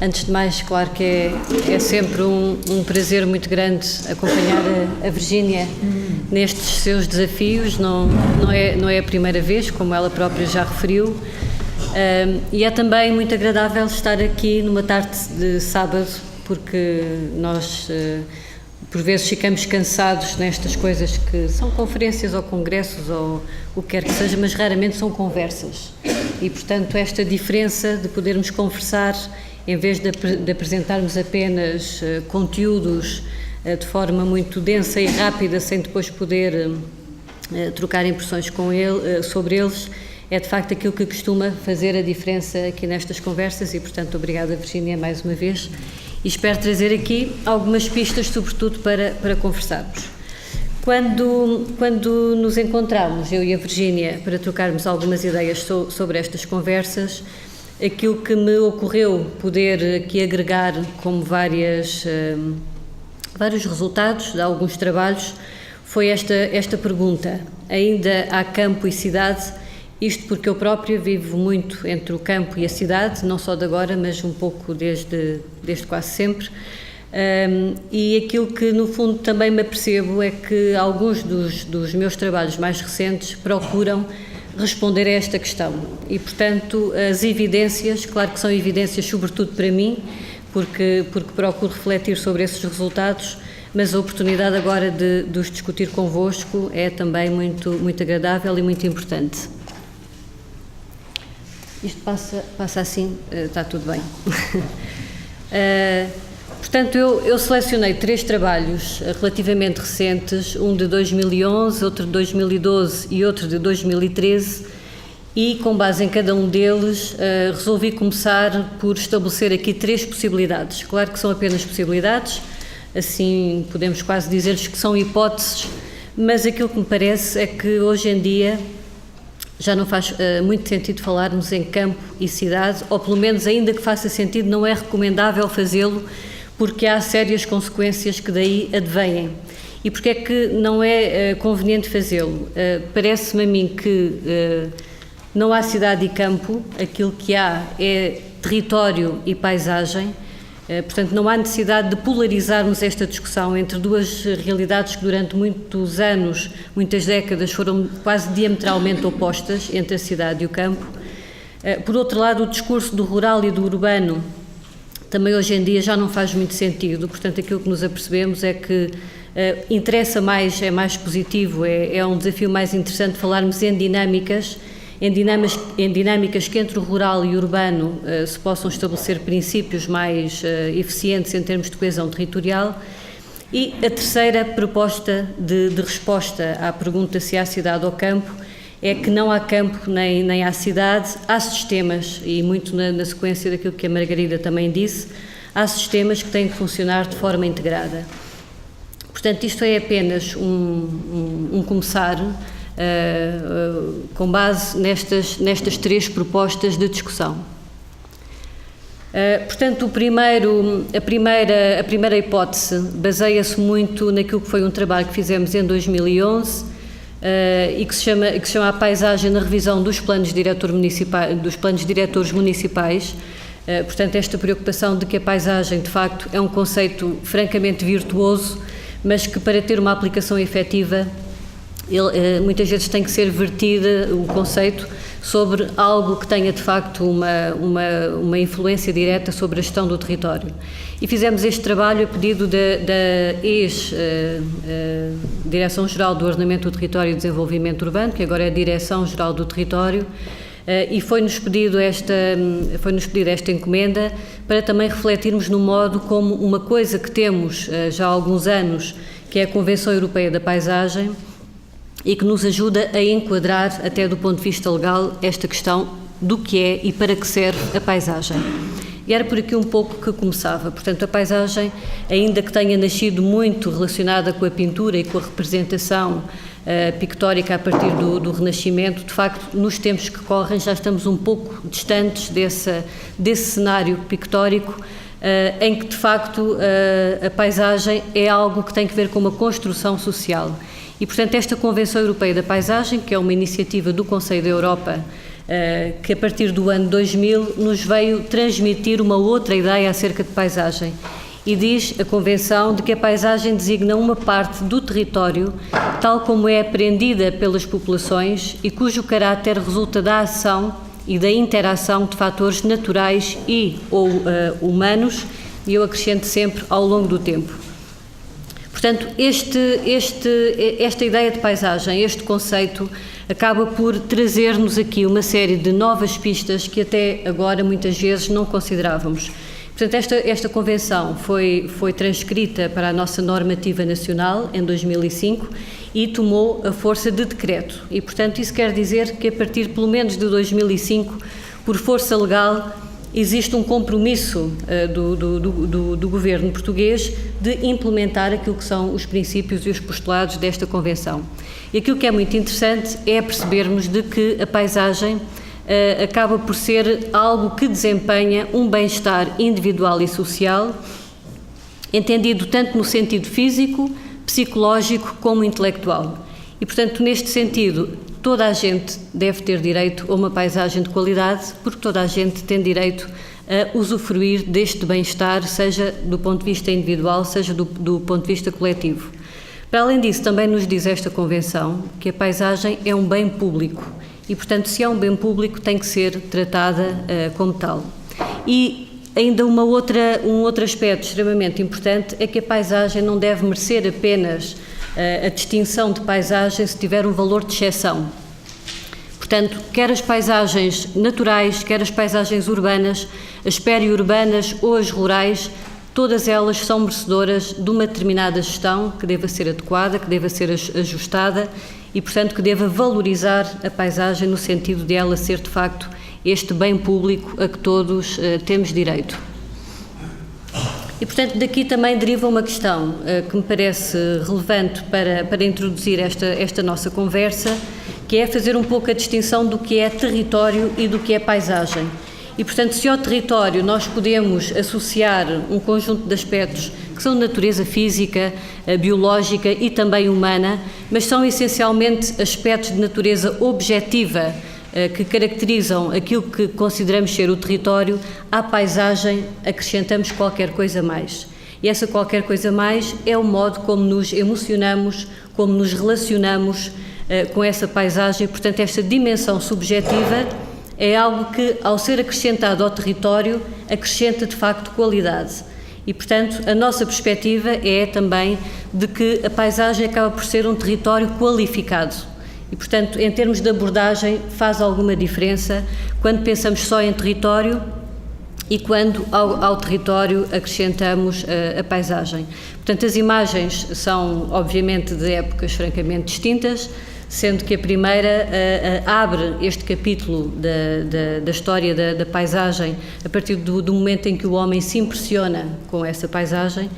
Antes de mais, claro que é sempre um prazer muito grande acompanhar a Virgínia nestes seus desafios. Não é a primeira vez, como ela própria já referiu, e é também muito agradável estar aqui numa tarde de sábado, porque nós por vezes ficamos cansados nestas coisas que são conferências ou congressos ou o que quer que seja, mas raramente são conversas. E, portanto, esta diferença de podermos conversar, em vez de apresentarmos apenas conteúdos de forma muito densa e rápida, sem depois poder trocar impressões sobre eles, é de facto aquilo que costuma fazer a diferença aqui nestas conversas e, portanto, obrigada, Virgínia, mais uma vez. E espero trazer aqui algumas pistas, sobretudo, para conversarmos. Quando nos encontramos, eu e a Virgínia, para trocarmos algumas ideias sobre estas conversas, aquilo que me ocorreu poder aqui agregar como vários resultados de alguns trabalhos foi esta pergunta: ainda há campo e cidade? Isto porque eu própria vivo muito entre o campo e a cidade, não só de agora, mas um pouco desde quase sempre. E aquilo que no fundo também me apercebo é que alguns dos meus trabalhos mais recentes procuram responder a esta questão e, portanto, as evidências, claro que são evidências sobretudo para mim, porque procuro refletir sobre esses resultados, mas a oportunidade agora de os discutir convosco é também muito, muito agradável e muito importante. Isto passa assim, está tudo bem. Portanto, eu selecionei 3 trabalhos relativamente recentes, um de 2011, outro de 2012 e outro de 2013, e com base em cada um deles resolvi começar por estabelecer aqui 3 possibilidades. Claro que são apenas possibilidades, assim podemos quase dizer-lhes que são hipóteses, mas aquilo que me parece é que hoje em dia já não faz muito sentido falarmos em campo e cidade, ou pelo menos ainda que faça sentido, não é recomendável fazê-lo, porque há sérias consequências que daí advêm. E porque é que não é conveniente fazê-lo? Parece-me a mim que não há cidade e campo, aquilo que há é território e paisagem, portanto não há necessidade de polarizarmos esta discussão entre duas realidades que durante muitos anos, muitas décadas, foram quase diametralmente opostas entre a cidade e o campo. Por outro lado, o discurso do rural e do urbano também hoje em dia já não faz muito sentido, portanto aquilo que nos apercebemos é que interessa mais, é mais positivo, é um desafio mais interessante falarmos em dinâmicas que entre o rural e o urbano se possam estabelecer princípios mais eficientes em termos de coesão territorial. E a terceira proposta de resposta à pergunta se há cidade ou campo é que não há campo nem há cidade, há sistemas, e muito na sequência daquilo que a Margarida também disse, há sistemas que têm que funcionar de forma integrada. Portanto, isto é apenas um começar com base nestas 3 propostas de discussão. Portanto, a primeira hipótese baseia-se muito naquilo que foi um trabalho que fizemos em 2011, e que se chama a paisagem na revisão dos planos diretores municipais. Portanto, esta preocupação de que a paisagem, de facto, é um conceito francamente virtuoso, mas que para ter uma aplicação efetiva, muitas vezes tem que ser vertida o conceito sobre algo que tenha de facto uma influência direta sobre a gestão do território. E fizemos este trabalho a pedido da ex-Direção-Geral do Ordenamento do Território e Desenvolvimento Urbano, que agora é a Direção-Geral do Território, e foi-nos pedida esta encomenda para também refletirmos no modo como uma coisa que temos já há alguns anos, que é a Convenção Europeia da Paisagem, e que nos ajuda a enquadrar, até do ponto de vista legal, esta questão do que é e para que serve a paisagem. E era por aqui um pouco que começava. Portanto, a paisagem, ainda que tenha nascido muito relacionada com a pintura e com a representação pictórica a partir do Renascimento, de facto, nos tempos que correm já estamos um pouco distantes desse cenário pictórico, em que, de facto, a paisagem é algo que tem que ver com uma construção social. E, portanto, esta Convenção Europeia da Paisagem, que é uma iniciativa do Conselho da Europa que a partir do ano 2000 nos veio transmitir uma outra ideia acerca de paisagem. E diz a Convenção de que a paisagem designa uma parte do território, tal como é apreendida pelas populações e cujo caráter resulta da ação e da interação de fatores naturais ou humanos, e eu acrescento sempre ao longo do tempo. Portanto, esta ideia de paisagem, este conceito, acaba por trazer-nos aqui uma série de novas pistas que até agora muitas vezes não considerávamos. Portanto, esta Convenção foi transcrita para a nossa normativa nacional em 2005 e tomou a força de decreto. E, portanto, isso quer dizer que a partir pelo menos de 2005, por força legal, existe um compromisso do governo português de implementar aquilo que são os princípios e os postulados desta Convenção. E aquilo que é muito interessante é percebermos de que a paisagem acaba por ser algo que desempenha um bem-estar individual e social, entendido tanto no sentido físico, psicológico como intelectual. E, portanto, neste sentido, toda a gente deve ter direito a uma paisagem de qualidade, porque toda a gente tem direito a usufruir deste bem-estar, seja do ponto de vista individual, seja do ponto de vista coletivo. Para além disso, também nos diz esta Convenção que a paisagem é um bem público e, portanto, se é um bem público, tem que ser tratada como tal. E ainda um outro aspecto extremamente importante é que a paisagem não deve merecer apenas a distinção de paisagem se tiver um valor de exceção. Portanto, quer as paisagens naturais, quer as paisagens urbanas, as periurbanas ou as rurais, todas elas são merecedoras de uma determinada gestão que deva ser adequada, que deva ser ajustada e, portanto, que deva valorizar a paisagem no sentido de ela ser, de facto, este bem público a que todos temos direito. E, portanto, daqui também deriva uma questão que me parece relevante para introduzir esta nossa conversa, que é fazer um pouco a distinção do que é território e do que é paisagem. E, portanto, se ao território nós podemos associar um conjunto de aspectos que são de natureza física, biológica e também humana, mas são essencialmente aspectos de natureza objetiva que caracterizam aquilo que consideramos ser o território, à paisagem acrescentamos qualquer coisa mais. E essa qualquer coisa mais é o modo como nos emocionamos, como nos relacionamos com essa paisagem. Portanto, esta dimensão subjetiva é algo que, ao ser acrescentado ao território, acrescenta de facto qualidade. E, portanto, a nossa perspectiva é também de que a paisagem acaba por ser um território qualificado. E, portanto, em termos de abordagem, faz alguma diferença quando pensamos só em território e quando ao território acrescentamos a paisagem. Portanto, as imagens são, obviamente, de épocas francamente distintas, sendo que a primeira abre este capítulo da história da paisagem a partir do momento em que o homem se impressiona com essa paisagem,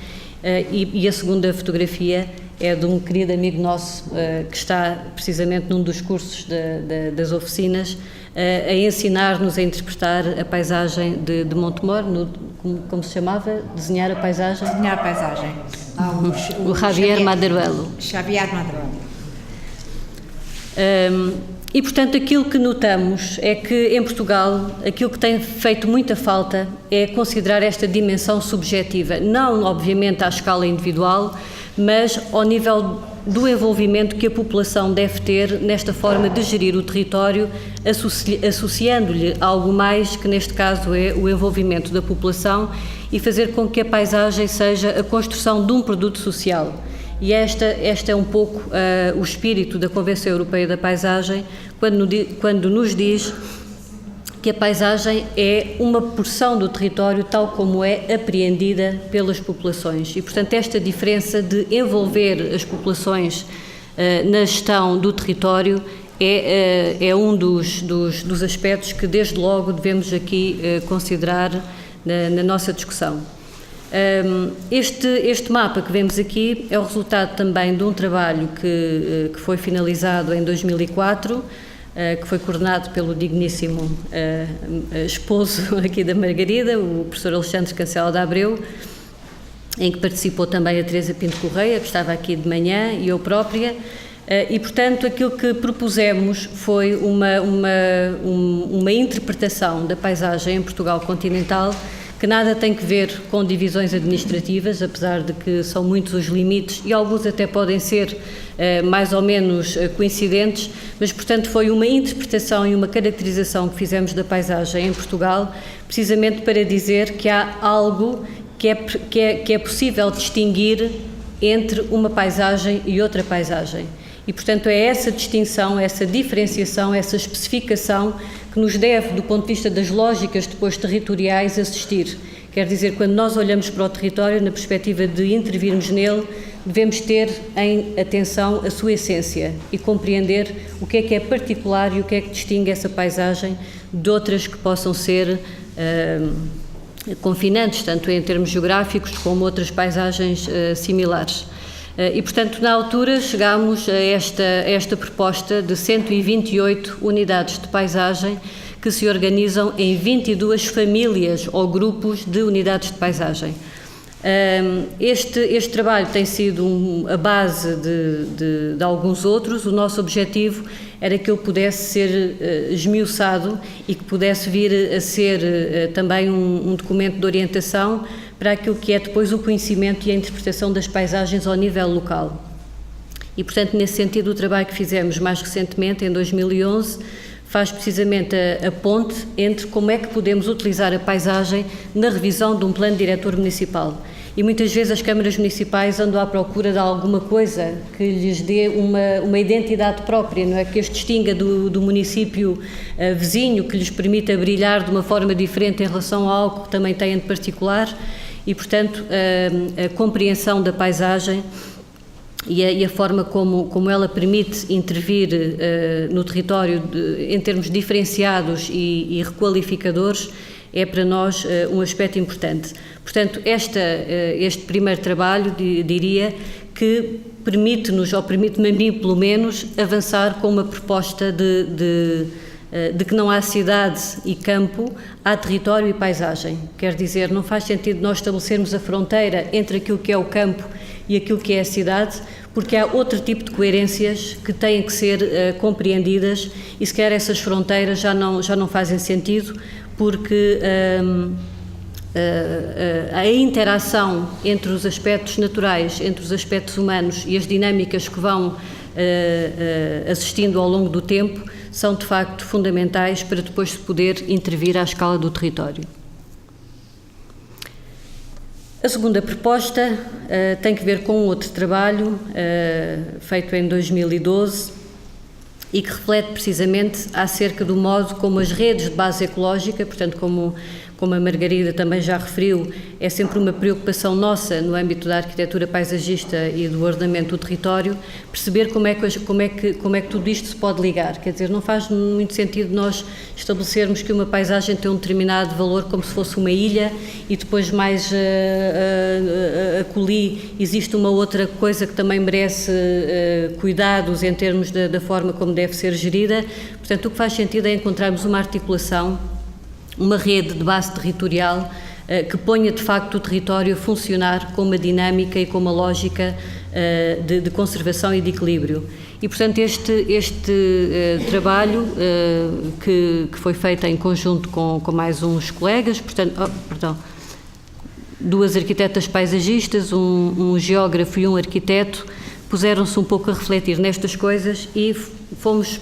e a segunda fotografia é de um querido amigo nosso que está precisamente num dos cursos das oficinas a ensinar-nos a interpretar a paisagem de Montemor, como se chamava? Desenhar a paisagem? Desenhar a paisagem. O Javier Maderuelo. Xavier Maderuelo. E, portanto, aquilo que notamos é que, em Portugal, aquilo que tem feito muita falta é considerar esta dimensão subjetiva, não, obviamente, à escala individual, mas ao nível do envolvimento que a população deve ter nesta forma de gerir o território, associando-lhe algo mais, que neste caso é o envolvimento da população, e fazer com que a paisagem seja a construção de um produto social. E este é um pouco o espírito da Convenção Europeia da Paisagem, quando nos diz que a paisagem é uma porção do território tal como é apreendida pelas populações. E, portanto, esta diferença de envolver as populações na gestão do território é um dos aspectos que, desde logo, devemos aqui considerar na nossa discussão. Este mapa que vemos aqui é o resultado também de um trabalho que foi finalizado em 2004, que foi coordenado pelo digníssimo esposo aqui da Margarida, o professor Alexandre Cancela de Abreu, em que participou também a Teresa Pinto Correia, que estava aqui de manhã, e eu própria, E, portanto, aquilo que propusemos foi uma interpretação da paisagem em Portugal continental que nada tem que ver com divisões administrativas, apesar de que são muitos os limites e alguns até podem ser mais ou menos coincidentes, mas, portanto, foi uma interpretação e uma caracterização que fizemos da paisagem em Portugal, precisamente para dizer que há algo que é possível distinguir entre uma paisagem e outra paisagem. E, portanto, é essa distinção, essa diferenciação, essa especificação que nos deve, do ponto de vista das lógicas depois territoriais, assistir. Quer dizer, quando nós olhamos para o território, na perspectiva de intervirmos nele, devemos ter em atenção a sua essência e compreender o que é particular e o que é que distingue essa paisagem de outras que possam ser confinantes, tanto em termos geográficos como outras paisagens similares. E, portanto, na altura chegámos a esta proposta de 128 unidades de paisagem que se organizam em 22 famílias ou grupos de unidades de paisagem. Este trabalho tem sido a base de alguns outros. O nosso objetivo era que ele pudesse ser esmiuçado e que pudesse vir a ser também um documento de orientação para aquilo que é depois o conhecimento e a interpretação das paisagens ao nível local. E, portanto, nesse sentido, o trabalho que fizemos mais recentemente, em 2011, faz precisamente a ponte entre como é que podemos utilizar a paisagem na revisão de um plano diretor municipal. E muitas vezes as câmaras municipais andam à procura de alguma coisa que lhes dê uma identidade própria, não é? Que as distinga do município vizinho, que lhes permita brilhar de uma forma diferente em relação a algo que também têm de particular. E, portanto, a compreensão da paisagem e a forma como ela permite intervir no território em termos diferenciados e requalificadores é para nós um aspecto importante. Portanto, este primeiro trabalho, diria, que permite-nos, ou permite-me a mim pelo menos, avançar com uma proposta de que não há cidade e campo, há território e paisagem. Quer dizer, não faz sentido nós estabelecermos a fronteira entre aquilo que é o campo e aquilo que é a cidade, porque há outro tipo de coerências que têm que ser compreendidas e, se calhar, essas fronteiras já não fazem sentido, porque a interação entre os aspectos naturais, entre os aspectos humanos e as dinâmicas que vão assistindo ao longo do tempo são, de facto, fundamentais para depois se poder intervir à escala do território. A segunda proposta tem que ver com outro trabalho feito em 2012 e que reflete precisamente acerca do modo como as redes de base ecológica, portanto, como a Margarida também já referiu, é sempre uma preocupação nossa no âmbito da arquitetura paisagista e do ordenamento do território, perceber como é que tudo isto se pode ligar. Quer dizer, não faz muito sentido nós estabelecermos que uma paisagem tem um determinado valor como se fosse uma ilha e depois mais acolhi existe uma outra coisa que também merece cuidados em termos da forma como deve ser gerida. Portanto, o que faz sentido é encontrarmos uma articulação, uma rede de base territorial que ponha de facto o território a funcionar com uma dinâmica e com uma lógica de conservação e de equilíbrio. E, portanto, este trabalho que foi feito em conjunto com mais uns colegas, duas arquitetas paisagistas, um geógrafo e um arquiteto, puseram-se um pouco a refletir nestas coisas e fomos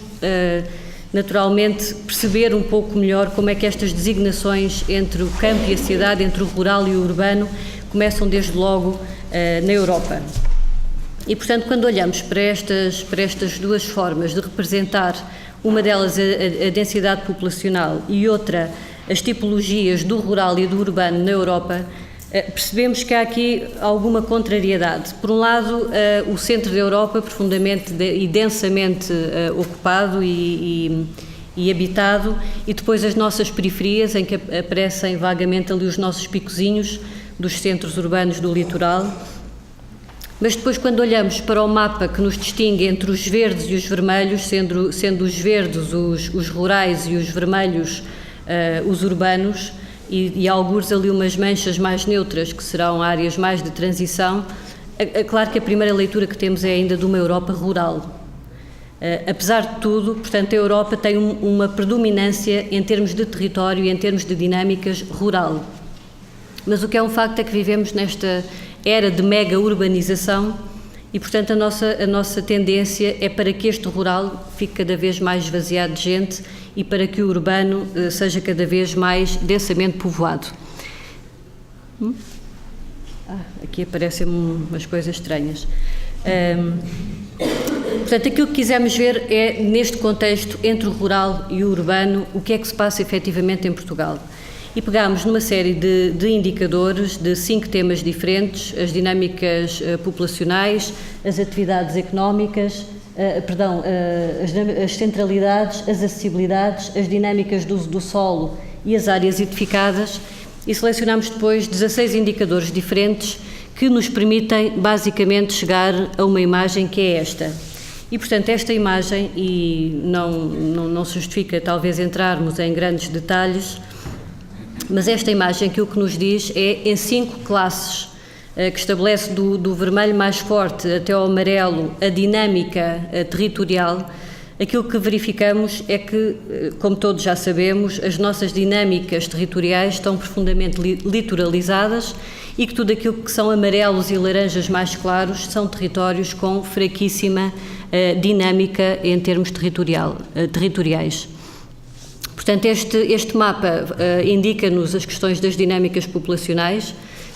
naturalmente perceber um pouco melhor como é que estas designações entre o campo e a cidade, entre o rural e o urbano, começam desde logo na Europa. E, portanto, quando olhamos para estas duas formas de representar, uma delas a densidade populacional e outra as tipologias do rural e do urbano na Europa, percebemos que há aqui alguma contrariedade. Por um lado, o centro da Europa, profundamente e densamente ocupado e habitado, e depois as nossas periferias, em que aparecem vagamente ali os nossos picozinhos dos centros urbanos do litoral. Mas depois, quando olhamos para o mapa que nos distingue entre os verdes e os vermelhos, sendo os verdes os rurais e os vermelhos os urbanos, e algures ali umas manchas mais neutras, que serão áreas mais de transição, é claro que a primeira leitura que temos é ainda de uma Europa rural. Apesar de tudo, portanto, a Europa tem uma predominância em termos de território e em termos de dinâmicas rural. Mas o que é um facto é que vivemos nesta era de mega urbanização e, portanto, a nossa tendência é para que este rural fique cada vez mais esvaziado de gente e para que o urbano seja cada vez mais densamente povoado. Aqui aparecem umas coisas estranhas. Portanto, aquilo que quisemos ver é, neste contexto entre o rural e o urbano, o que é que se passa efetivamente em Portugal. E pegámos numa série de indicadores de 5 temas diferentes: as dinâmicas populacionais, as atividades económicas, as centralidades, as acessibilidades, as dinâmicas do uso do solo e as áreas edificadas, e selecionámos depois 16 indicadores diferentes que nos permitem basicamente chegar a uma imagem que é esta. E, portanto, esta imagem, e não se justifica talvez entrarmos em grandes detalhes, mas esta imagem aquilo que nos diz é em 5 classes, que estabelece do vermelho mais forte até ao amarelo a dinâmica territorial. Aquilo que verificamos é que, como todos já sabemos, as nossas dinâmicas territoriais estão profundamente litoralizadas e que tudo aquilo que são amarelos e laranjas mais claros são territórios com fraquíssima dinâmica em termos territoriais. Portanto, este mapa indica-nos as questões das dinâmicas populacionais,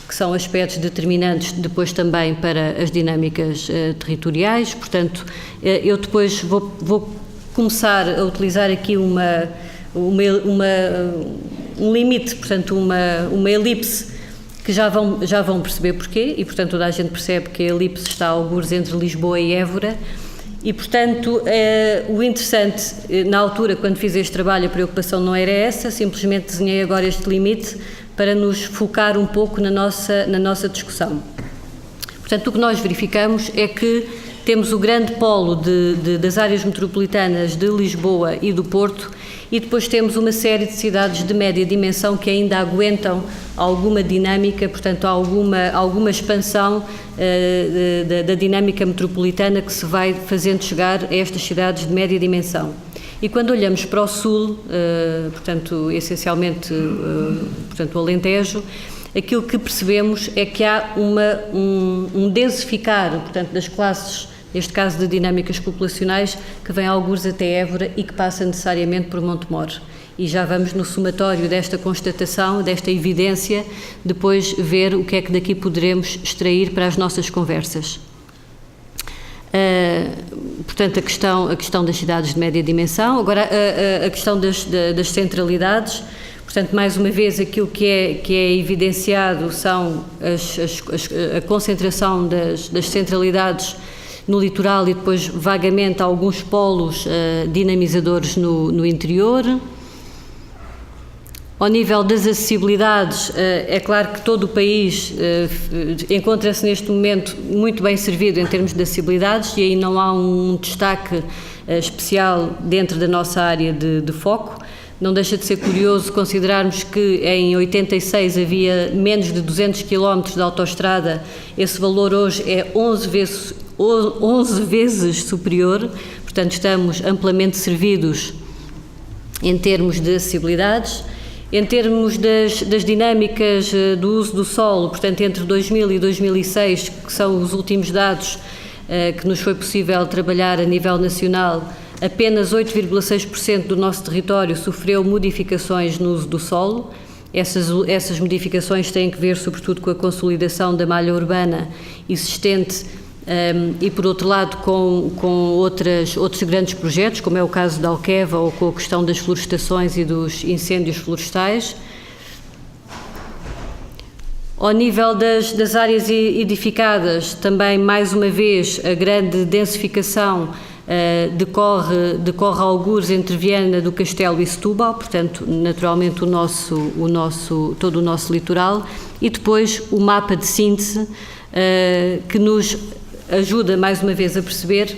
que são aspectos determinantes depois também para as dinâmicas territoriais. Portanto, eu depois vou começar a utilizar aqui um limite, portanto, uma elipse, que já vão perceber porquê, e portanto toda a gente percebe que a elipse está a algures entre Lisboa e Évora. E, portanto, o interessante, na altura, quando fiz este trabalho, a preocupação não era essa, simplesmente desenhei agora este limite para nos focar um pouco na nossa discussão. Portanto, o que nós verificamos é que temos o grande polo das áreas metropolitanas de Lisboa e do Porto, e depois temos uma série de cidades de média dimensão que ainda aguentam alguma dinâmica, portanto, alguma expansão da dinâmica metropolitana que se vai fazendo chegar a estas cidades de média dimensão. E quando olhamos para o sul, portanto, essencialmente, portanto, o Alentejo, aquilo que percebemos é que há um densificar, portanto, das classes, neste caso de dinâmicas populacionais, que vem a algures até Évora e que passa necessariamente por Montemor. E já vamos no somatório desta constatação, desta evidência, depois ver o que é que daqui poderemos extrair para as nossas conversas. Portanto, a questão das cidades de média dimensão. Agora, a questão das centralidades. Portanto, mais uma vez, aquilo que é evidenciado são a concentração das centralidades no litoral e depois, vagamente, alguns polos dinamizadores no interior. Ao nível das acessibilidades, é claro que todo o país encontra-se neste momento muito bem servido em termos de acessibilidades, e aí não há um destaque especial dentro da nossa área de foco. Não deixa de ser curioso considerarmos que em 86 havia menos de 200 km de autoestrada. Esse valor hoje é 11 vezes superior, portanto estamos amplamente servidos em termos de acessibilidades. Em termos das dinâmicas do uso do solo, portanto entre 2000 e 2006, que são os últimos dados que nos foi possível trabalhar a nível nacional, apenas 8,6% do nosso território sofreu modificações no uso do solo. Essas modificações têm que ver sobretudo com a consolidação da malha urbana existente e, por outro lado, com outros grandes projetos, como é o caso da Alqueva, ou com a questão das florestações e dos incêndios florestais. Ao nível das áreas edificadas, também, mais uma vez, a grande densificação decorre a algures entre Viana do Castelo e Setúbal, portanto, naturalmente, todo o nosso litoral, e depois o mapa de síntese que nos ajuda, mais uma vez, a perceber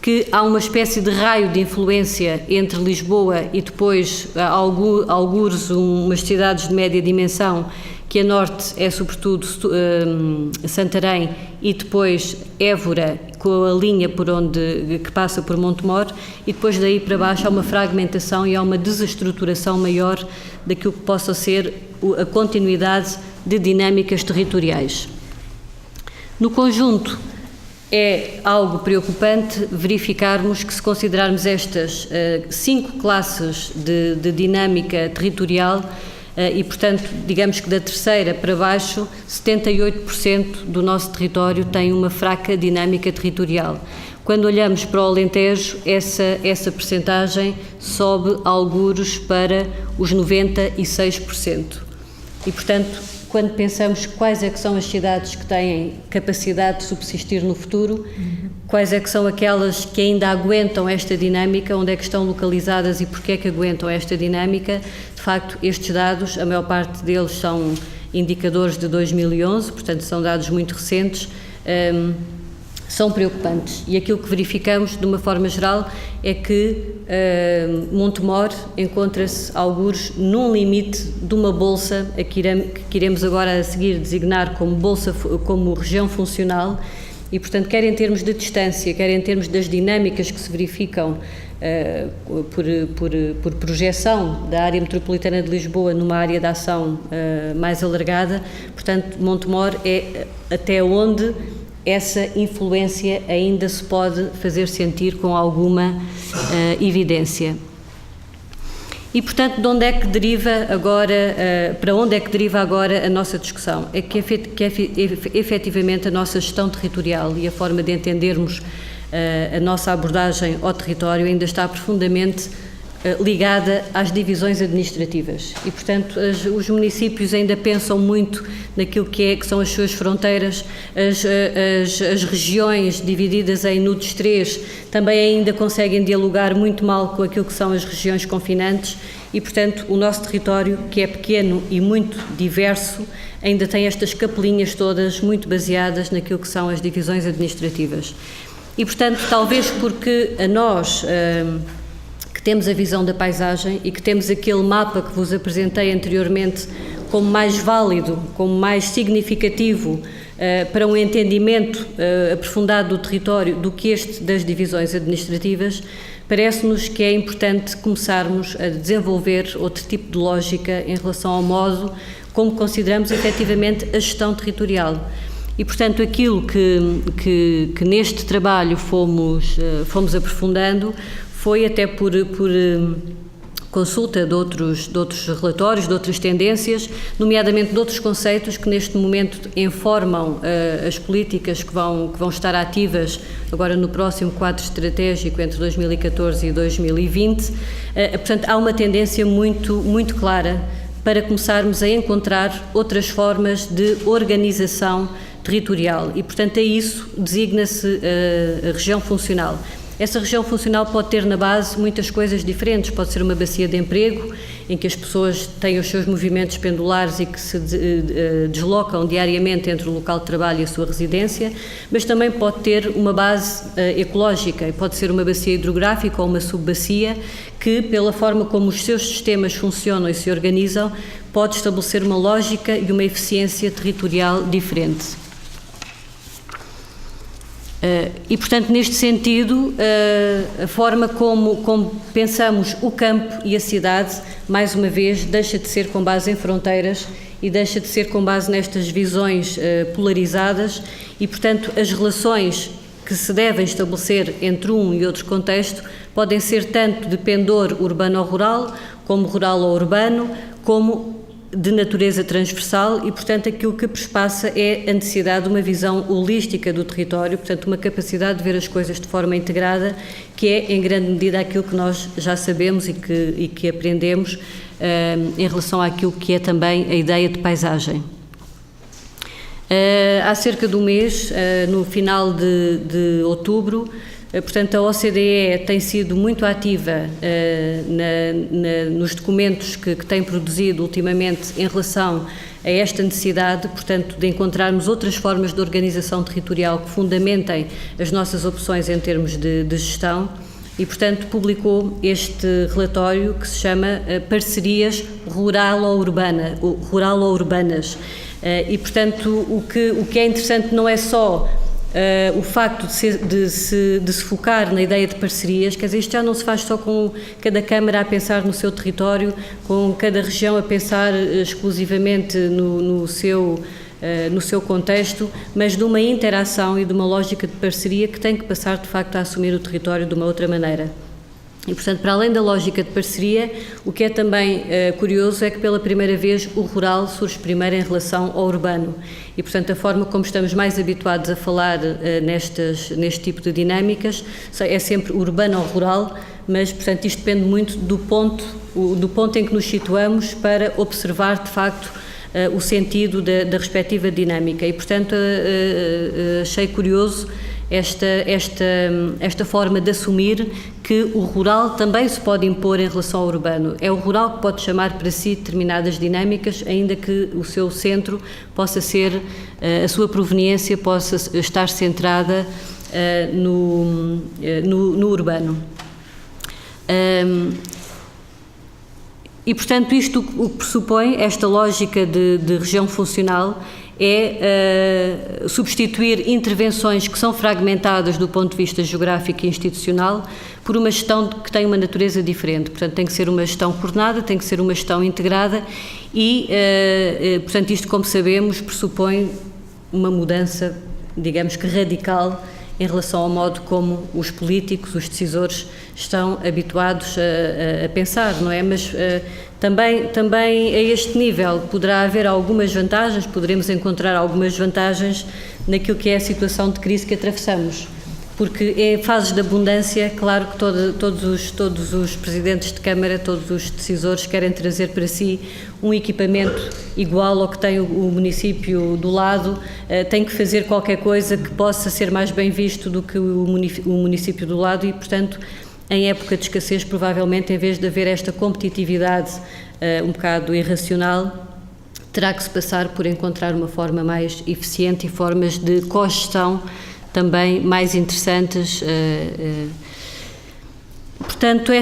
que há uma espécie de raio de influência entre Lisboa e depois algures umas cidades de média dimensão, que a norte é sobretudo Santarém e depois Évora, com a linha que passa por Montemor, e depois daí para baixo há uma fragmentação e há uma desestruturação maior daquilo que possa ser a continuidade de dinâmicas territoriais. No conjunto, é algo preocupante verificarmos que, se considerarmos estas 5 classes de dinâmica territorial, e, portanto, digamos que da terceira para baixo, 78% do nosso território tem uma fraca dinâmica territorial. Quando olhamos para o Alentejo, essa percentagem sobe algures para os 96%. E, portanto, quando pensamos quais é que são as cidades que têm capacidade de subsistir no futuro, quais é que são aquelas que ainda aguentam esta dinâmica, onde é que estão localizadas e porquê é que aguentam esta dinâmica, de facto, estes dados, a maior parte deles são indicadores de 2011, portanto, são dados muito recentes, são preocupantes. E aquilo que verificamos, de uma forma geral, é que Montemor encontra-se, algures, num limite de uma bolsa, que iremos agora a seguir designar como região funcional, e, portanto, quer em termos de distância, quer em termos das dinâmicas que se verificam por projeção da área metropolitana de Lisboa numa área de ação mais alargada, portanto, Montemor é até onde essa influência ainda se pode fazer sentir com alguma evidência. E, portanto, de onde é que deriva agora, para onde é que deriva agora a nossa discussão? É que efetivamente a nossa gestão territorial e a forma de entendermos a nossa abordagem ao território ainda está profundamente ligada às divisões administrativas e, portanto, os municípios ainda pensam muito naquilo que são as suas fronteiras, as regiões divididas em NUTS 3 também ainda conseguem dialogar muito mal com aquilo que são as regiões confinantes e, portanto, o nosso território, que é pequeno e muito diverso, ainda tem estas capelinhas todas muito baseadas naquilo que são as divisões administrativas. E, portanto, talvez porque a nós que temos a visão da paisagem e que temos aquele mapa que vos apresentei anteriormente como mais válido, como mais significativo para um entendimento aprofundado do território do que este das divisões administrativas, parece-nos que é importante começarmos a desenvolver outro tipo de lógica em relação ao modo como consideramos efetivamente a gestão territorial. E, portanto, aquilo que neste trabalho fomos aprofundando foi até por consulta de outros relatórios, de outras tendências, nomeadamente de outros conceitos que neste momento informam as políticas que vão estar ativas agora no próximo quadro estratégico entre 2014 e 2020. Portanto, há uma tendência muito clara para começarmos a encontrar outras formas de organização territorial e, portanto, a isso designa-se a região funcional. Essa região funcional pode ter na base muitas coisas diferentes, pode ser uma bacia de emprego, em que as pessoas têm os seus movimentos pendulares e que se deslocam diariamente entre o local de trabalho e a sua residência, mas também pode ter uma base ecológica, e pode ser uma bacia hidrográfica ou uma subbacia, que, pela forma como os seus sistemas funcionam e se organizam, pode estabelecer uma lógica e uma eficiência territorial diferente. E, portanto, neste sentido, a forma como pensamos o campo e a cidade, mais uma vez, deixa de ser com base em fronteiras e deixa de ser com base nestas visões polarizadas e, portanto, as relações que se devem estabelecer entre um e outro contexto podem ser tanto de pendor urbano ou rural, como rural ou urbano, como de natureza transversal e, portanto, aquilo que perspassa é a necessidade de uma visão holística do território, portanto, uma capacidade de ver as coisas de forma integrada, que é, em grande medida, aquilo que nós já sabemos e que aprendemos em relação àquilo que é também a ideia de paisagem. Há cerca de um mês, no final de outubro, portanto, a OCDE tem sido muito ativa nos documentos que tem produzido ultimamente em relação a esta necessidade, portanto, de encontrarmos outras formas de organização territorial que fundamentem as nossas opções em termos de gestão. e, portanto, publicou este relatório que se chama Parcerias Rural-Urbanas. E, portanto, o que é interessante não é só o facto de se focar na ideia de parcerias, quer dizer, isto já não se faz só com cada Câmara a pensar no seu território, com cada região a pensar exclusivamente no seu contexto, mas de uma interação e de uma lógica de parceria que tem que passar, de facto, a assumir o território de uma outra maneira. E, portanto, para além da lógica de parceria, o que é também curioso é que pela primeira vez o rural surge primeiro em relação ao urbano. E, portanto, a forma como estamos mais habituados a falar neste tipo de dinâmicas é sempre urbano ou rural, mas, portanto, isto depende muito do ponto em que nos situamos para observar, de facto, o sentido da respectiva dinâmica. E, portanto, achei curioso esta forma de assumir que o rural também se pode impor em relação ao urbano. É o rural que pode chamar para si determinadas dinâmicas, ainda que o seu centro possa ser, a sua proveniência possa estar centrada no urbano. E, portanto, isto o que pressupõe, esta lógica de região funcional, é substituir intervenções que são fragmentadas do ponto de vista geográfico e institucional por uma gestão que tem uma natureza diferente. Portanto, tem que ser uma gestão coordenada, tem que ser uma gestão integrada e, portanto, isto, como sabemos, pressupõe uma mudança, digamos que radical, em relação ao modo como os políticos, os decisores estão habituados a pensar, não é? Mas também a este nível poderá haver algumas vantagens, poderemos encontrar algumas vantagens naquilo que é a situação de crise que atravessamos. Porque em fases de abundância, claro que todos os presidentes de Câmara, todos os decisores querem trazer para si um equipamento igual ao que tem o município do lado, tem que fazer qualquer coisa que possa ser mais bem visto do que o município do lado e, portanto, em época de escassez, provavelmente, em vez de haver esta competitividade um bocado irracional, terá que se passar por encontrar uma forma mais eficiente e formas de cogestão também mais interessantes. Portanto,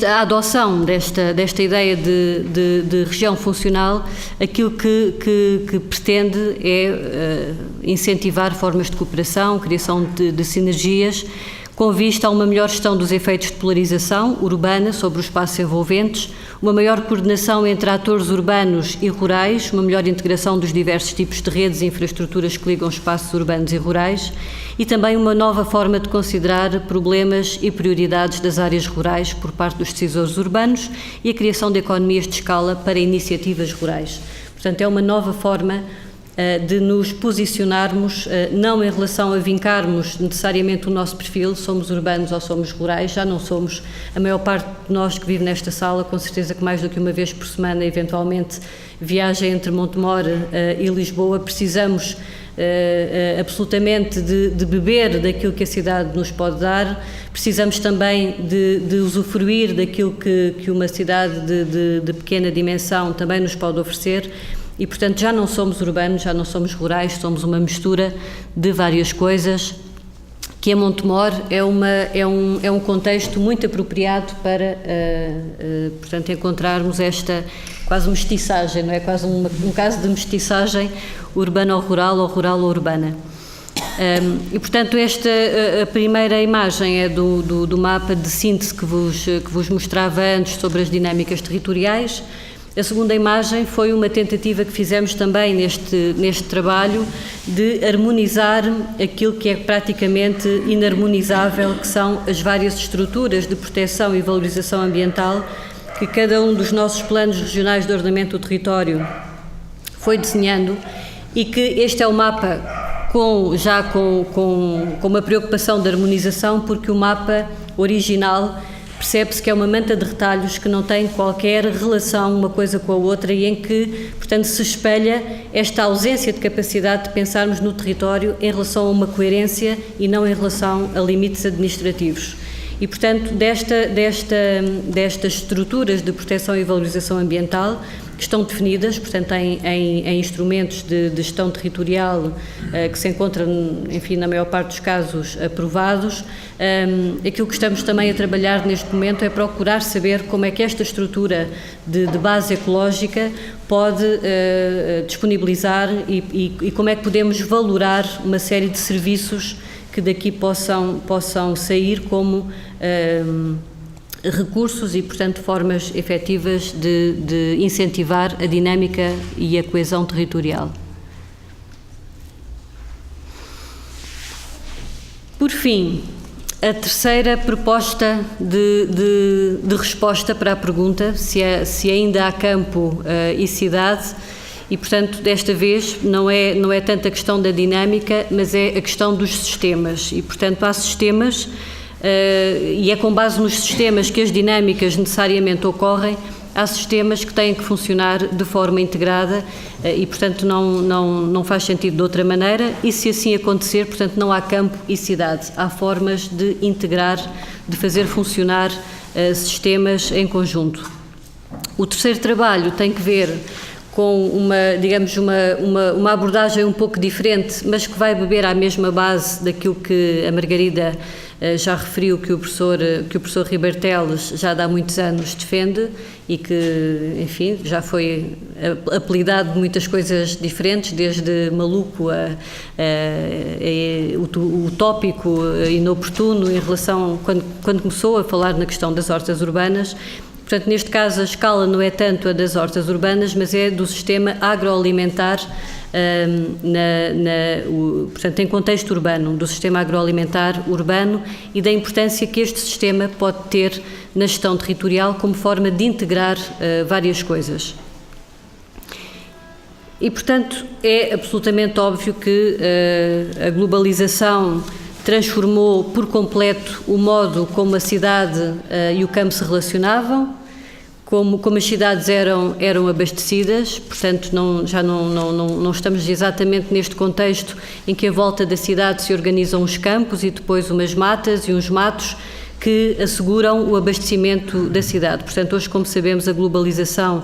a adoção desta ideia de região funcional, aquilo que pretende é incentivar formas de cooperação, criação de sinergias, com vista a uma melhor gestão dos efeitos de polarização urbana sobre os espaços envolventes, uma maior coordenação entre atores urbanos e rurais, uma melhor integração dos diversos tipos de redes e infraestruturas que ligam espaços urbanos e rurais e também uma nova forma de considerar problemas e prioridades das áreas rurais por parte dos decisores urbanos e a criação de economias de escala para iniciativas rurais. Portanto, é uma nova forma de nos posicionarmos, não em relação a vincarmos necessariamente o nosso perfil, somos urbanos ou somos rurais, já não somos, a maior parte de nós que vive nesta sala, com certeza que mais do que uma vez por semana, eventualmente, viaja entre Montemor e Lisboa, precisamos absolutamente de beber daquilo que a cidade nos pode dar, precisamos também de usufruir daquilo que uma cidade de pequena dimensão também nos pode oferecer. E, portanto, já não somos urbanos, já não somos rurais, somos uma mistura de várias coisas, que a Montemor é um contexto muito apropriado para, portanto, encontrarmos esta quase mestiçagem, não é? Quase um caso de mestiçagem urbano-rural ou rural-urbana. E, portanto, a primeira imagem é do mapa de síntese que vos mostrava antes sobre as dinâmicas territoriais. A segunda imagem foi uma tentativa que fizemos também neste trabalho de harmonizar aquilo que é praticamente inarmonizável, que são as várias estruturas de proteção e valorização ambiental que cada um dos nossos planos regionais de ordenamento do território foi desenhando e que este é o mapa com uma preocupação de harmonização, porque o mapa original percebe-se que é uma manta de retalhos que não tem qualquer relação uma coisa com a outra e em que, portanto, se espelha esta ausência de capacidade de pensarmos no território em relação a uma coerência e não em relação a limites administrativos. E, portanto, destas estruturas de proteção e valorização ambiental, que estão definidas, portanto, em instrumentos de gestão territorial que se encontram, enfim, na maior parte dos casos, aprovados. Aquilo que estamos também a trabalhar neste momento é procurar saber como é que esta estrutura de base ecológica pode disponibilizar e como é que podemos valorar uma série de serviços que daqui possam sair como recursos e, portanto, formas efetivas de incentivar a dinâmica e a coesão territorial. Por fim, a terceira proposta de resposta para a pergunta, se ainda há campo e cidade, e, portanto, desta vez não é tanto a questão da dinâmica, mas é a questão dos sistemas. E, portanto, há sistemas, e é com base nos sistemas que as dinâmicas necessariamente ocorrem, há sistemas que têm que funcionar de forma integrada e, portanto, não faz sentido de outra maneira, e se assim acontecer, portanto, não há campo e cidade. Há formas de integrar, de fazer funcionar sistemas em conjunto. O terceiro trabalho tem que ver com uma abordagem um pouco diferente, mas que vai beber à mesma base daquilo que a Margarida já referiu, que o professor Ribeiro Teles já há muitos anos defende e que, enfim, já foi apelidado de muitas coisas diferentes, desde maluco utópico, inoportuno, em relação, quando começou a falar na questão das hortas urbanas. Portanto, neste caso, a escala não é tanto a das hortas urbanas, mas é do sistema agroalimentar, portanto, em contexto urbano, do sistema agroalimentar urbano e da importância que este sistema pode ter na gestão territorial como forma de integrar várias coisas. E, portanto, é absolutamente óbvio que a globalização transformou por completo o modo como a cidade e o campo se relacionavam, como as cidades eram abastecidas, portanto já não estamos exatamente neste contexto em que à volta da cidade se organizam os campos e depois umas matas e uns matos que asseguram o abastecimento da cidade. Portanto, hoje, como sabemos, a globalização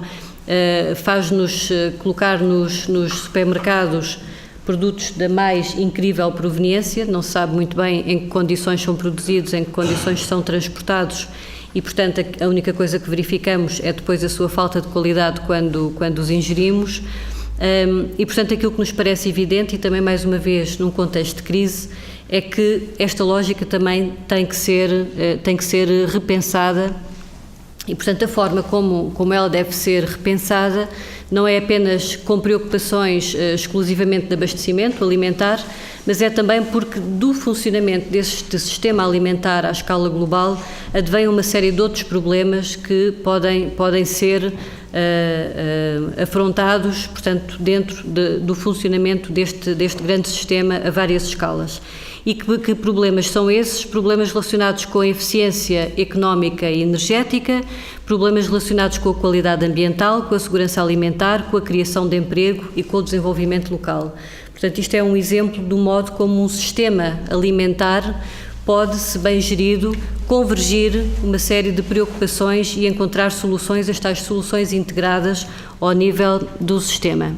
faz-nos colocar nos supermercados produtos da mais incrível proveniência, não se sabe muito bem em que condições são produzidos, em que condições são transportados e, portanto, a única coisa que verificamos é depois a sua falta de qualidade quando os ingerimos. E, portanto, aquilo que nos parece evidente, e também, mais uma vez, num contexto de crise, é que esta lógica também tem que ser repensada e, portanto, a forma como ela deve ser repensada não é apenas com preocupações exclusivamente de abastecimento alimentar, mas é também porque do funcionamento deste sistema alimentar à escala global advém uma série de outros problemas que podem ser afrontados, portanto, dentro do funcionamento deste grande sistema a várias escalas. E que problemas são esses? Problemas relacionados com a eficiência económica e energética, problemas relacionados com a qualidade ambiental, com a segurança alimentar, com a criação de emprego e com o desenvolvimento local. Portanto, isto é um exemplo do modo como um sistema alimentar pode, se bem gerido, convergir uma série de preocupações e encontrar soluções, as tais soluções integradas ao nível do sistema.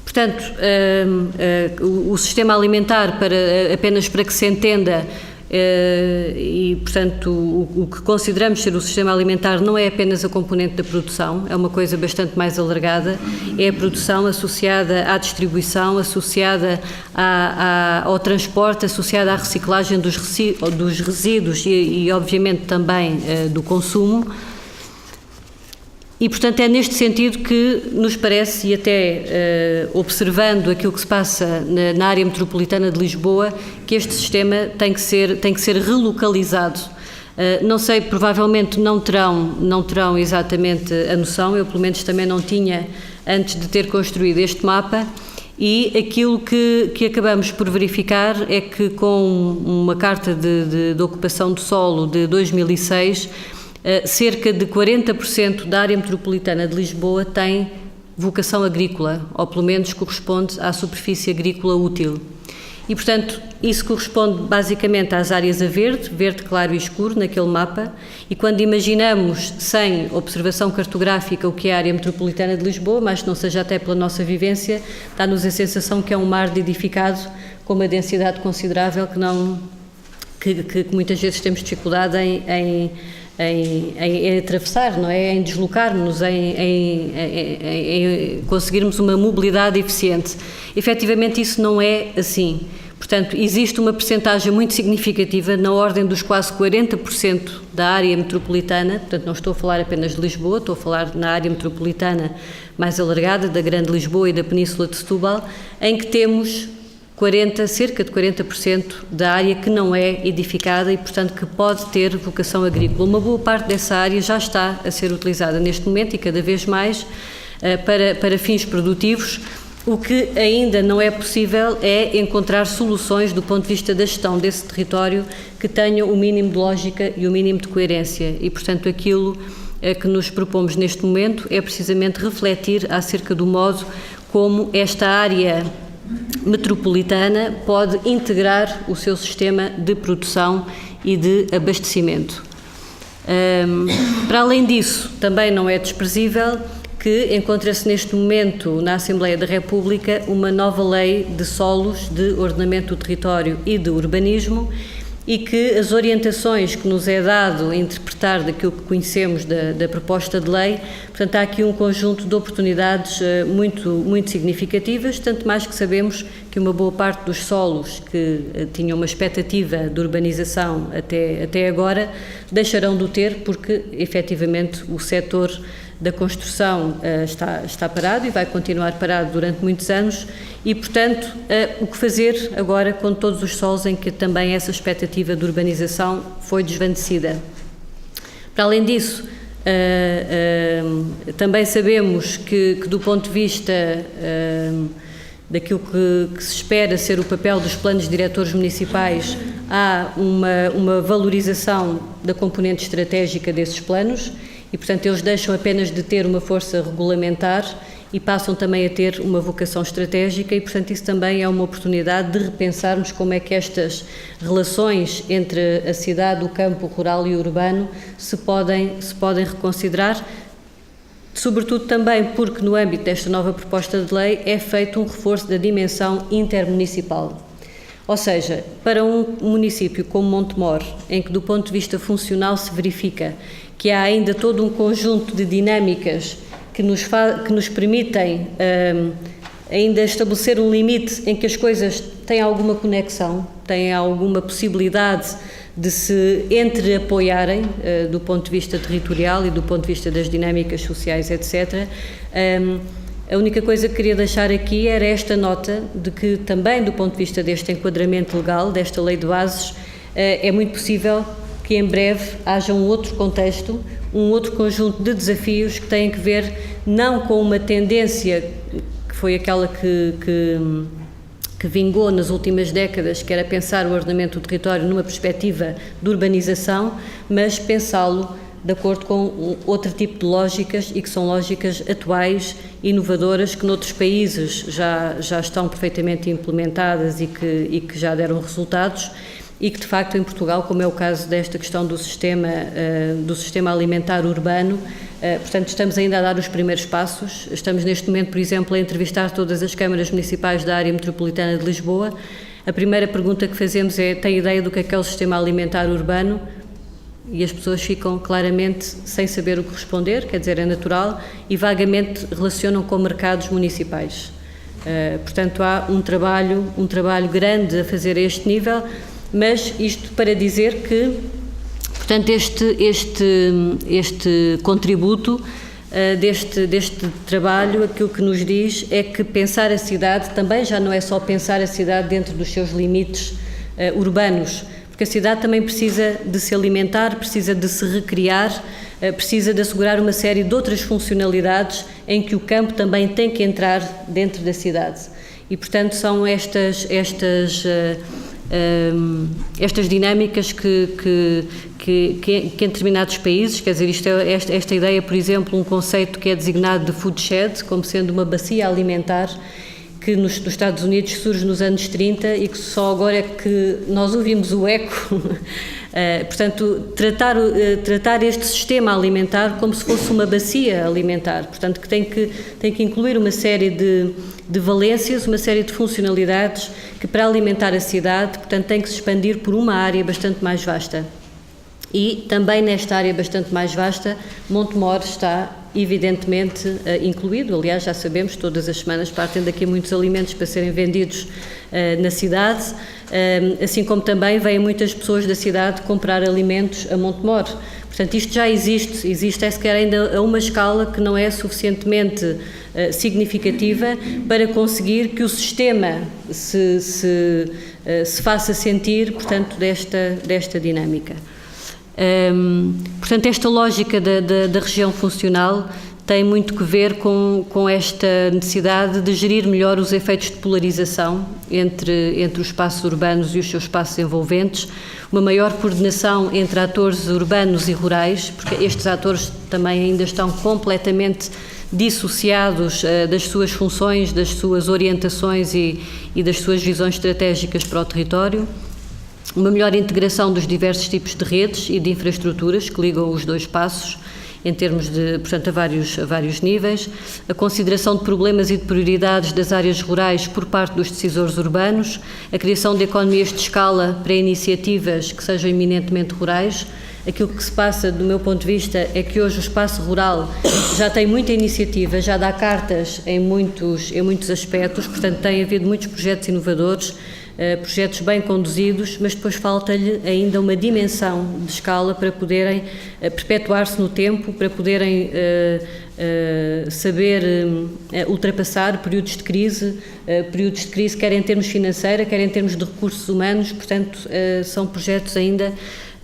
Portanto, o sistema alimentar, apenas para que se entenda, e, portanto, o que consideramos ser o sistema alimentar não é apenas a componente da produção, é uma coisa bastante mais alargada, é a produção associada à distribuição, associada ao transporte, associada à reciclagem dos resíduos e obviamente, também do consumo. E, portanto, é neste sentido que nos parece, e até observando aquilo que se passa na área metropolitana de Lisboa, que este sistema tem que ser relocalizado. Não sei, provavelmente não terão exatamente a noção, eu pelo menos também não tinha antes de ter construído este mapa, e aquilo que acabamos por verificar é que com uma carta de ocupação do solo de 2006, cerca de 40% da área metropolitana de Lisboa tem vocação agrícola, ou pelo menos corresponde à superfície agrícola útil. e, portanto, isso corresponde basicamente às áreas a verde, verde claro e escuro naquele mapa, e quando imaginamos sem observação cartográfica o que é a área metropolitana de Lisboa, mas não seja até pela nossa vivência, dá-nos a sensação que é um mar de edificado com uma densidade considerável que muitas vezes temos dificuldade em atravessar, não é? Em deslocar-nos, em conseguirmos uma mobilidade eficiente. Efetivamente isso não é assim. Portanto, existe uma percentagem muito significativa, na ordem dos quase 40% da área metropolitana, portanto não estou a falar apenas de Lisboa, estou a falar na área metropolitana mais alargada, da Grande Lisboa e da Península de Setúbal, em que temos cerca de 40% da área que não é edificada e, portanto, que pode ter vocação agrícola. Uma boa parte dessa área já está a ser utilizada neste momento e cada vez mais para fins produtivos. O que ainda não é possível é encontrar soluções do ponto de vista da gestão desse território que tenham o mínimo de lógica e o mínimo de coerência e, portanto, aquilo que nos propomos neste momento é precisamente refletir acerca do modo como esta área metropolitana pode integrar o seu sistema de produção e de abastecimento. Para além disso, também não é desprezível que encontra-se neste momento na Assembleia da República uma nova lei de solos, de ordenamento do território e de urbanismo, e que as orientações que nos é dado a interpretar daquilo que conhecemos da proposta de lei, portanto há aqui um conjunto de oportunidades muito significativas, tanto mais que sabemos que uma boa parte dos solos que tinham uma expectativa de urbanização até agora deixarão de o ter porque efetivamente o setor da construção está parado e vai continuar parado durante muitos anos e, portanto, o que fazer agora com todos os solos em que também essa expectativa de urbanização foi desvanecida. Para além disso, também sabemos que do ponto de vista daquilo que se espera ser o papel dos planos diretores municipais, há uma valorização da componente estratégica desses planos e, portanto, eles deixam apenas de ter uma força regulamentar e passam também a ter uma vocação estratégica e, portanto, isso também é uma oportunidade de repensarmos como é que estas relações entre a cidade, o campo rural e o urbano se podem reconsiderar, sobretudo também porque no âmbito desta nova proposta de lei é feito um reforço da dimensão intermunicipal. Ou seja, para um município como Montemor, em que do ponto de vista funcional se verifica que há ainda todo um conjunto de dinâmicas que nos permitem ainda estabelecer um limite em que as coisas têm alguma conexão, têm alguma possibilidade de se entreapoiarem do ponto de vista territorial e do ponto de vista das dinâmicas sociais, etc. A única coisa que queria deixar aqui era esta nota de que também do ponto de vista deste enquadramento legal, desta lei de bases, é muito possível que em breve haja um outro contexto, um outro conjunto de desafios que têm que ver não com uma tendência que foi aquela que vingou nas últimas décadas, que era pensar o ordenamento do território numa perspectiva de urbanização, mas pensá-lo de acordo com outro tipo de lógicas e que são lógicas atuais, inovadoras, que noutros países já estão perfeitamente implementadas e que já deram resultados e que de facto em Portugal, como é o caso desta questão do sistema alimentar urbano, portanto estamos ainda a dar os primeiros passos. Estamos neste momento, por exemplo, a entrevistar todas as câmaras municipais da área metropolitana de Lisboa. A primeira pergunta que fazemos é: tem ideia do que é o sistema alimentar urbano? E as pessoas ficam claramente sem saber o que responder, quer dizer, é natural, e vagamente relacionam com mercados municipais. Portanto, há um trabalho grande a fazer a este nível, mas isto para dizer que, portanto, este contributo deste trabalho, aquilo que nos diz é que pensar a cidade também já não é só pensar a cidade dentro dos seus limites urbanos, porque a cidade também precisa de se alimentar, precisa de se recriar, precisa de assegurar uma série de outras funcionalidades em que o campo também tem que entrar dentro da cidade. E, portanto, são estas dinâmicas que em determinados países, quer dizer, esta ideia, por exemplo, um conceito que é designado de food shed, como sendo uma bacia alimentar, que nos Estados Unidos surge nos anos 30 e que só agora é que nós ouvimos o eco. Portanto, tratar este sistema alimentar como se fosse uma bacia alimentar, portanto, que tem que incluir uma série de valências, uma série de funcionalidades que, para alimentar a cidade, portanto, tem que se expandir por uma área bastante mais vasta. E também nesta área bastante mais vasta, Montemor está evidentemente incluído. Aliás, já sabemos, todas as semanas partem daqui muitos alimentos para serem vendidos na cidade, assim como também vêm muitas pessoas da cidade comprar alimentos a Montemor. Portanto, isto já existe é sequer ainda a uma escala que não é suficientemente significativa para conseguir que o sistema se faça sentir, portanto, desta dinâmica. Portanto, esta lógica da região funcional tem muito que ver com esta necessidade de gerir melhor os efeitos de polarização entre os espaços urbanos e os seus espaços envolventes, uma maior coordenação entre atores urbanos e rurais, porque estes atores também ainda estão completamente dissociados das suas funções, das suas orientações e das suas visões estratégicas para o território. Uma melhor integração dos diversos tipos de redes e de infraestruturas que ligam os dois espaços, em termos de, portanto, a vários níveis, a consideração de problemas e de prioridades das áreas rurais por parte dos decisores urbanos, a criação de economias de escala para iniciativas que sejam eminentemente rurais. Aquilo que se passa, do meu ponto de vista, é que hoje o espaço rural já tem muita iniciativa, já dá cartas em muitos aspectos, portanto tem havido muitos projetos inovadores, projetos bem conduzidos, mas depois falta-lhe ainda uma dimensão de escala para poderem perpetuar-se no tempo, para poderem saber ultrapassar períodos de crise quer em termos financeiros, quer em termos de recursos humanos. Portanto, são projetos ainda,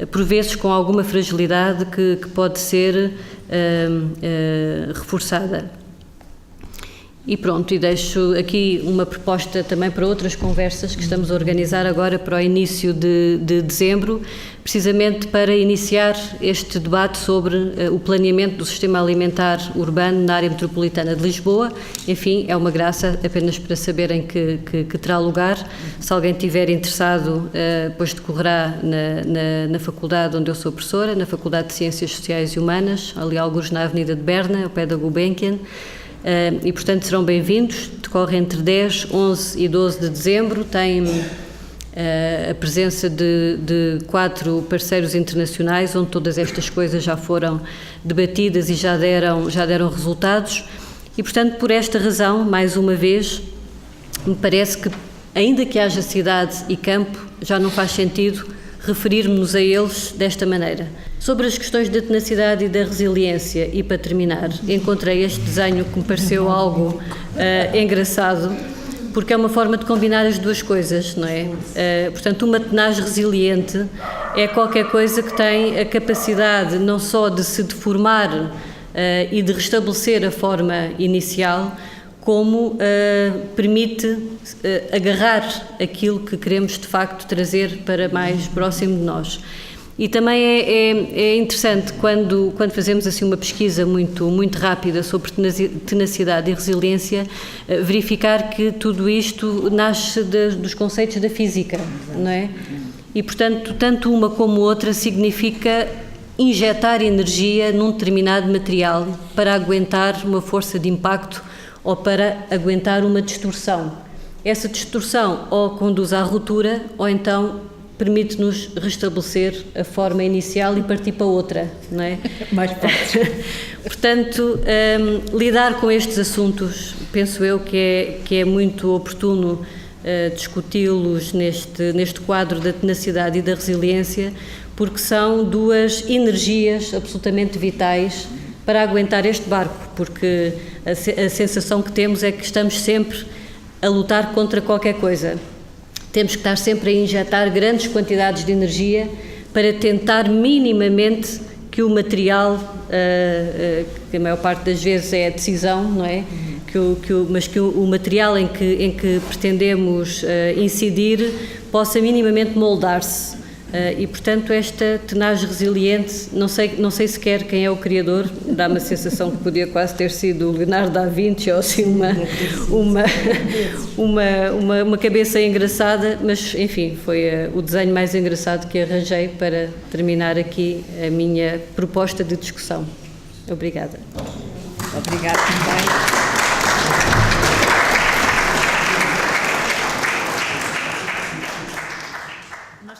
por vezes, com alguma fragilidade que pode ser reforçada. E pronto, e deixo aqui uma proposta também para outras conversas que estamos a organizar agora para o início de dezembro, precisamente para iniciar este debate sobre o planeamento do sistema alimentar urbano na área metropolitana de Lisboa. Enfim, é uma graça apenas para saberem que terá lugar. Se alguém estiver interessado, depois decorrerá na faculdade onde eu sou professora, na Faculdade de Ciências Sociais e Humanas, ali alguns na Avenida de Berna, ao pé da Gulbenkian. E, portanto, serão bem-vindos. Decorre entre 10, 11 e 12 de dezembro. Tem a presença de 4 parceiros internacionais, onde todas estas coisas já foram debatidas e já deram resultados. E, portanto, por esta razão, mais uma vez, me parece que, ainda que haja cidade e campo, já não faz sentido referirmos a eles desta maneira. Sobre as questões da tenacidade e da resiliência, e para terminar, encontrei este desenho que me pareceu algo engraçado, porque é uma forma de combinar as duas coisas, não é? Portanto, uma tenaz resiliente é qualquer coisa que tem a capacidade não só de se deformar e de restabelecer a forma inicial, como permite agarrar aquilo que queremos de facto trazer para mais próximo de nós. E também é interessante quando fazemos assim uma pesquisa muito rápida sobre tenacidade e resiliência, verificar que tudo isto nasce dos conceitos da física, não é? E, portanto, tanto uma como outra significa injetar energia num determinado material para aguentar uma força de impacto ou para aguentar uma distorção. Essa distorção ou conduz à ruptura ou então permite-nos restabelecer a forma inicial e partir para outra, não é? Mais fácil. Portanto, lidar com estes assuntos, penso eu que é muito oportuno discuti-los neste quadro da tenacidade e da resiliência, porque são duas energias absolutamente vitais para aguentar este barco, porque a sensação que temos é que estamos sempre a lutar contra qualquer coisa. Temos que estar sempre a injetar grandes quantidades de energia para tentar minimamente que o material, que a maior parte das vezes é a decisão, não é? Mas que o material em que pretendemos incidir possa minimamente moldar-se E, portanto, esta tenaz resiliente, não sei sequer quem é o criador, dá-me a sensação que podia quase ter sido Leonardo da Vinci ou assim uma cabeça engraçada, mas, enfim, foi o desenho mais engraçado que arranjei para terminar aqui a minha proposta de discussão. Obrigada. Obrigada também.